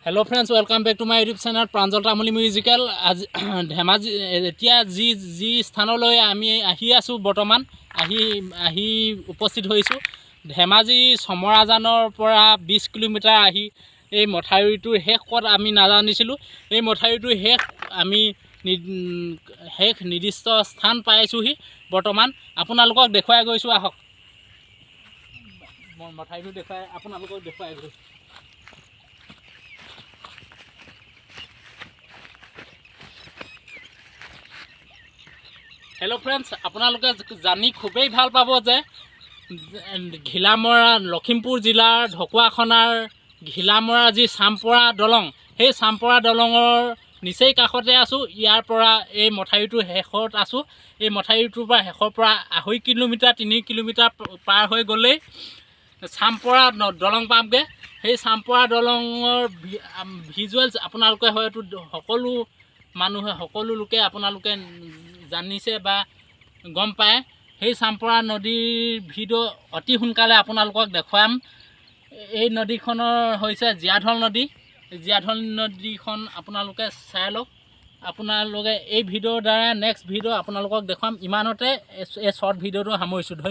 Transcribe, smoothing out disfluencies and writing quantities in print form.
Hello' friends, welcome back to my YouTube channel Pranjal Tamuli Musical. আজি ধেমাজি এতিয়া যি স্থানলৈ আমি আহি আছোঁ, বৰ্তমান আহি উপস্থিত হৈছোঁ ধেমাজি চমৰাজানৰ পৰা 20 কিলোমিটাৰ আহি এই মথাউৰিটোৰ শেষ ক'ত আমি নাজানিছিলোঁ। এই মথাউৰিটোৰ আমি শেষ নিৰ্দিষ্ট স্থান পাইছোঁহি। বৰ্তমান আপোনালোকক দেখুৱাই গৈছোঁ, আহক মই মথাউৰিটো আপোনালোকক দেখুৱাই গৈছোঁ। হেল্ল' ফ্ৰেণ্ডছ, আপোনালোকে জানি খুবেই ভাল পাব যে ঘিলামৰা লখিমপুৰ জিলাৰ ঢকুৱাখনাৰ ঘিলামৰা যি চামপৰা দলং, সেই চামপৰা দলঙৰ নিচেই কাষতে আছোঁ। ইয়াৰ পৰা এই মথাউৰিটোৰ শেষত আছোঁ। এই মথাউৰিটোৰ পৰা শেষৰ পৰা 2.5 কিলোমিটাৰ 3 কিলোমিটাৰ পাৰ হৈ গ'লেই চামপৰা দলং পামগৈ। সেই চামপৰা দলঙৰ ভিজুৱেলছ আপোনালোকে হয়তো সকলো লোকে আপোনালোকে জানিছে বা গম পায়। সেই চামপৰা নদীৰ ভিডিঅ' অতি সোনকালে আপোনালোকক দেখুৱাম। এই নদীখনৰ হৈছে জীয়াঢল নদী। জীয়াঢল নদীখন আপোনালোকে চাই লওক। আপোনালোকে এই ভিডিঅ'ৰ দ্বাৰা নেক্সট ভিডিঅ' আপোনালোকক দেখুৱাম। ইমানতে এই শ্বৰ্ট ভিডিঅ'টো সামৰিছোঁ। ধন্যবাদ।